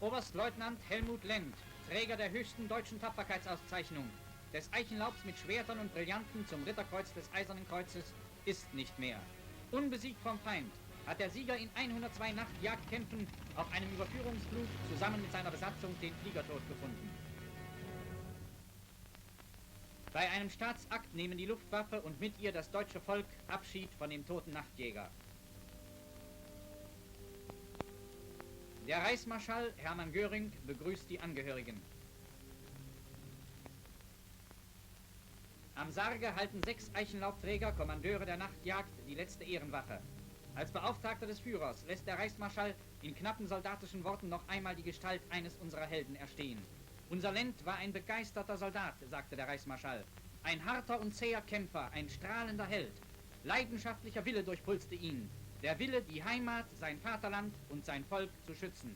Oberstleutnant Helmut Lend, Träger der höchsten deutschen Tapferkeitsauszeichnung, des Eichenlaubs mit Schwertern und Brillanten zum Ritterkreuz des Eisernen Kreuzes, ist nicht mehr. Unbesiegt vom Feind hat der Sieger in 102 Nachtjagdkämpfen auf einem Überführungsflug zusammen mit seiner Besatzung den Fliegertod gefunden. Bei einem Staatsakt nehmen die Luftwaffe und mit ihr das deutsche Volk Abschied von dem toten Nachtjäger. Der Reichsmarschall Hermann Göring begrüßt die Angehörigen. Am Sarge halten 6 Eichenlaubträger, Kommandeure der Nachtjagd, die letzte Ehrenwache. Als Beauftragter des Führers lässt der Reichsmarschall in knappen soldatischen Worten noch einmal die Gestalt eines unserer Helden erstehen. Unser Lend war ein begeisterter Soldat, sagte der Reichsmarschall. Ein harter und zäher Kämpfer, ein strahlender Held. Leidenschaftlicher Wille durchpulste ihn. Der Wille, die Heimat, sein Vaterland und sein Volk zu schützen.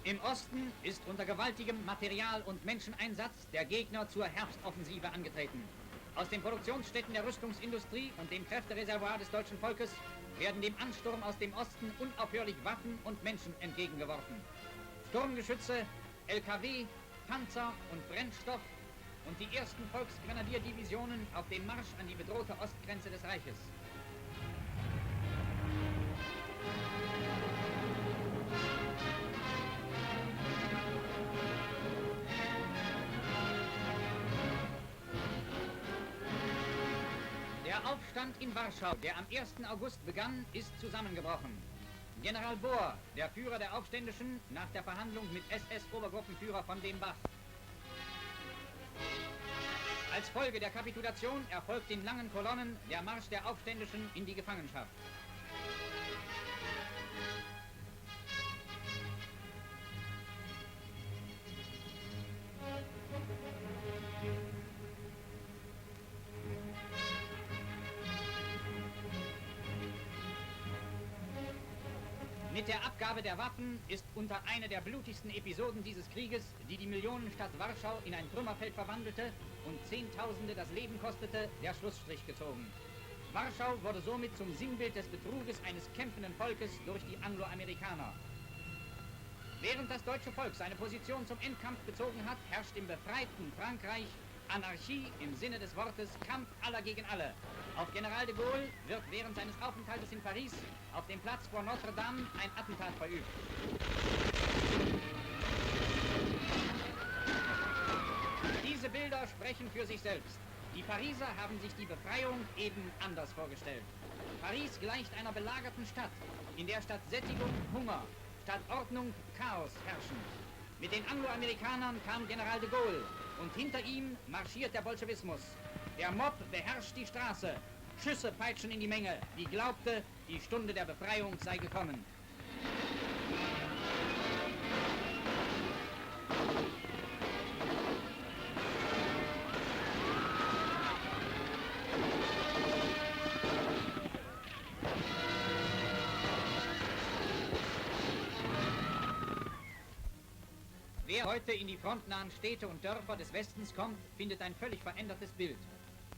Im Osten ist unter gewaltigem Material- und Menscheneinsatz der Gegner zur Herbstoffensive angetreten. Aus den Produktionsstätten der Rüstungsindustrie und dem Kräftereservoir des deutschen Volkes werden dem Ansturm aus dem Osten unaufhörlich Waffen und Menschen entgegengeworfen. Sturmgeschütze, LKW, Panzer und Brennstoff und die ersten Volksgrenadierdivisionen auf dem Marsch an die bedrohte Ostgrenze des Reiches. Der Aufstand in Warschau, der am 1. August begann, ist zusammengebrochen. General Bohr, der Führer der Aufständischen, nach der Verhandlung mit SS-Obergruppenführer von dem Bach. Als Folge der Kapitulation erfolgt in langen Kolonnen der Marsch der Aufständischen in die Gefangenschaft. Mit der Abgabe der Waffen ist unter eine der blutigsten Episoden dieses Krieges, die die Millionenstadt Warschau in ein Trümmerfeld verwandelte und Zehntausende das Leben kostete, der Schlussstrich gezogen. Warschau wurde somit zum Sinnbild des Betruges eines kämpfenden Volkes durch die Angloamerikaner. Während das deutsche Volk seine Position zum Endkampf bezogen hat, herrscht im befreiten Frankreich Anarchie im Sinne des Wortes Kampf aller gegen alle. Auf General de Gaulle wird während seines Aufenthaltes in Paris auf dem Platz vor Notre Dame ein Attentat verübt. Diese Bilder sprechen für sich selbst. Die Pariser haben sich die Befreiung eben anders vorgestellt. Paris gleicht einer belagerten Stadt, in der statt Sättigung Hunger, statt Ordnung Chaos herrschen. Mit den Angloamerikanern kam General de Gaulle und hinter ihm marschiert der Bolschewismus. Der Mob beherrscht die Straße. Schüsse peitschen in die Menge, die glaubte, die Stunde der Befreiung sei gekommen. Wer heute in die frontnahen Städte und Dörfer des Westens kommt, findet ein völlig verändertes Bild.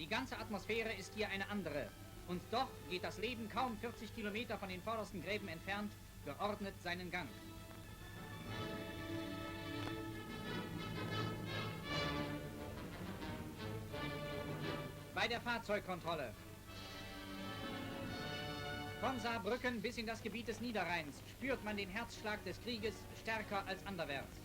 Die ganze Atmosphäre ist hier eine andere. Und doch geht das Leben kaum 40 Kilometer von den vordersten Gräben entfernt, geordnet seinen Gang. Bei der Fahrzeugkontrolle. Von Saarbrücken bis in das Gebiet des Niederrheins spürt man den Herzschlag des Krieges stärker als anderwärts.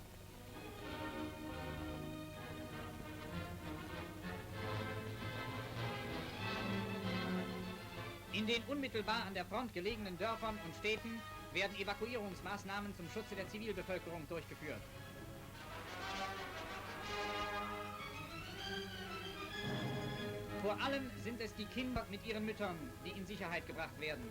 In den unmittelbar an der Front gelegenen Dörfern und Städten werden Evakuierungsmaßnahmen zum Schutze der Zivilbevölkerung durchgeführt. Vor allem sind es die Kinder mit ihren Müttern, die in Sicherheit gebracht werden.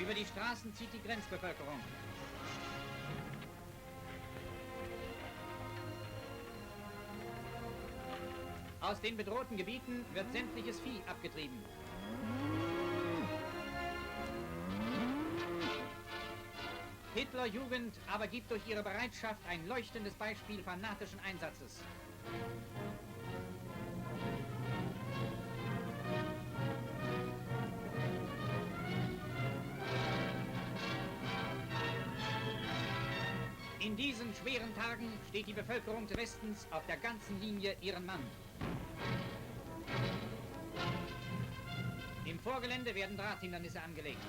Über die Straßen zieht die Grenzbevölkerung. Aus den bedrohten Gebieten wird sämtliches Vieh abgetrieben. Hitlerjugend aber gibt durch ihre Bereitschaft ein leuchtendes Beispiel fanatischen Einsatzes. In diesen schweren Tagen steht die Bevölkerung des Westens auf der ganzen Linie ihren Mann. Im Vorgelände werden Drahthindernisse angelegt.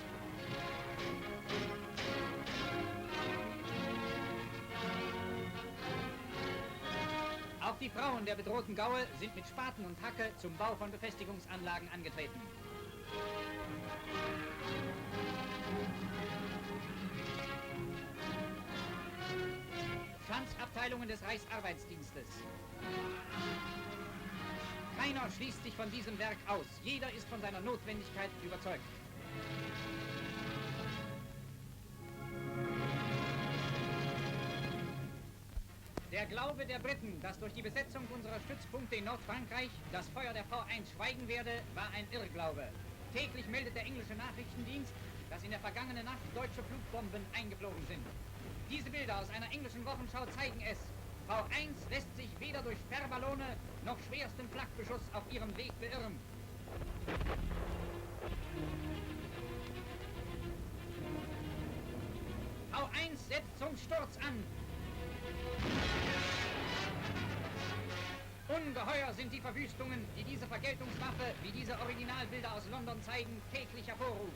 Auch die Frauen der bedrohten Gaue sind mit Spaten und Hacke zum Bau von Befestigungsanlagen angetreten. Schanzabteilungen des Reichsarbeitsdienstes. Keiner schließt sich von diesem Werk aus. Jeder ist von seiner Notwendigkeit überzeugt. Der Glaube der Briten, dass durch die Besetzung unserer Stützpunkte in Nordfrankreich das Feuer der V1 schweigen werde, war ein Irrglaube. Täglich meldet der englische Nachrichtendienst, dass in der vergangenen Nacht deutsche Flugbomben eingeflogen sind. Diese Bilder aus einer englischen Wochenschau zeigen es. V1 lässt sich weder durch Sperrballone noch schwersten Flakbeschuss auf ihrem Weg beirren. V1 setzt zum Sturz an. Ungeheuer sind die Verwüstungen, die diese Vergeltungswaffe, wie diese Originalbilder aus London zeigen, täglich hervorruft.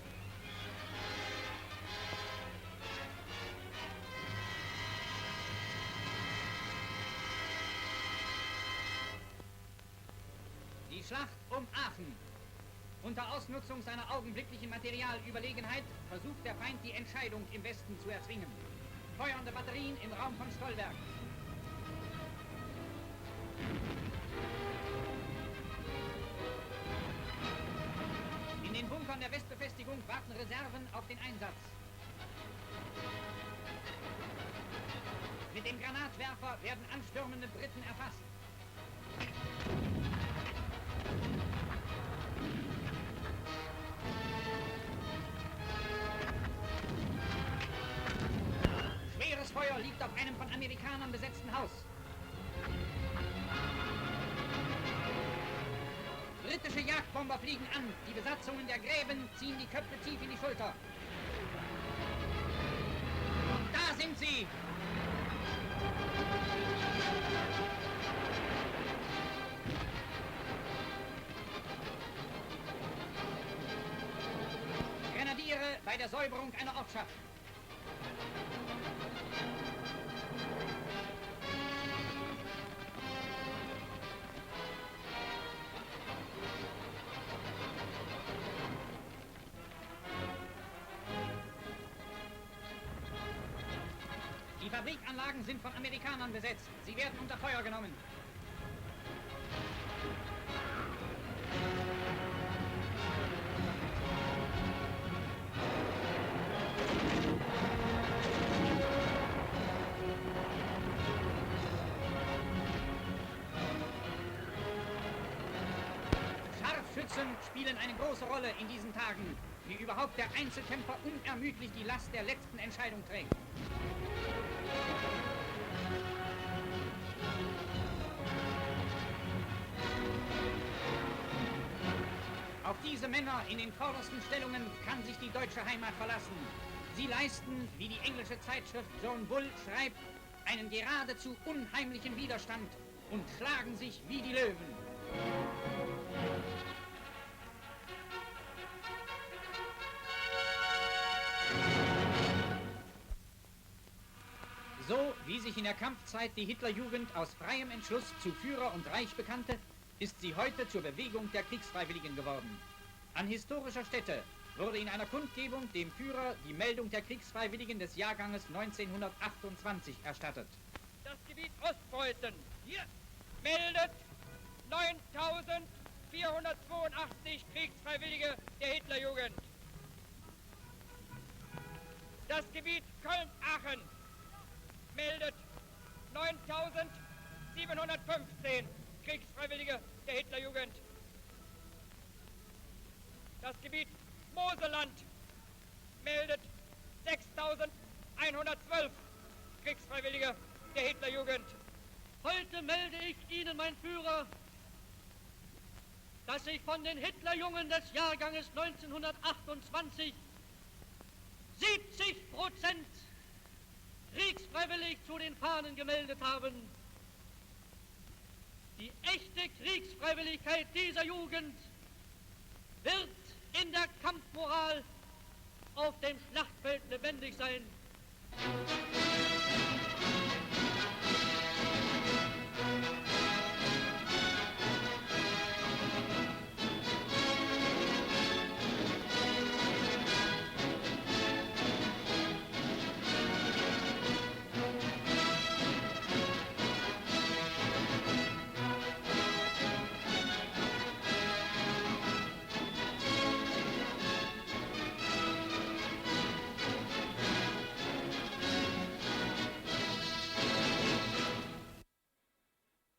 Die Schlacht um Aachen. Unter Ausnutzung seiner augenblicklichen Materialüberlegenheit versucht der Feind die Entscheidung im Westen zu erzwingen. Feuernde Batterien im Raum von Stolberg. In den Bunkern der Westbefestigung warten Reserven auf den Einsatz. Mit dem Granatwerfer werden anstürmende Briten erfasst. Schweres Feuer liegt auf einem von Amerikanern besetzten Haus. Britische Jagdbomber fliegen an. Die Besatzungen der Gräben ziehen die Köpfe tief in die Schulter. Da sind sie! Grenadiere bei der Säuberung einer Ortschaft. Die Fabrikanlagen sind von Amerikanern besetzt. Sie werden unter Feuer genommen. Scharfschützen spielen eine große Rolle in diesen Tagen, wie überhaupt der Einzelkämpfer unermüdlich die Last der letzten Entscheidung trägt. Auf diese Männer in den vordersten Stellungen kann sich die deutsche Heimat verlassen. Sie leisten, wie die englische Zeitschrift John Bull schreibt, einen geradezu unheimlichen Widerstand und schlagen sich wie die Löwen. So wie sich in der Kampfzeit die Hitlerjugend aus freiem Entschluss zu Führer und Reich bekannte, ist sie heute zur Bewegung der Kriegsfreiwilligen geworden. An historischer Stätte wurde in einer Kundgebung dem Führer die Meldung der Kriegsfreiwilligen des Jahrganges 1928 erstattet. Das Gebiet Ostpreußen hier meldet 9.482 Kriegsfreiwillige der Hitlerjugend. Das Gebiet Köln-Aachen meldet 9.715 Kriegsfreiwillige der Hitlerjugend. Das Gebiet Moselland meldet 6.112 Kriegsfreiwillige der Hitlerjugend. Heute melde ich Ihnen, mein Führer, dass sich von den Hitlerjungen des Jahrganges 1928 70% kriegsfreiwillig zu den Fahnen gemeldet haben. Die echte Kriegsfreiwilligkeit dieser Jugend wird in der Kampfmoral auf dem Schlachtfeld lebendig sein.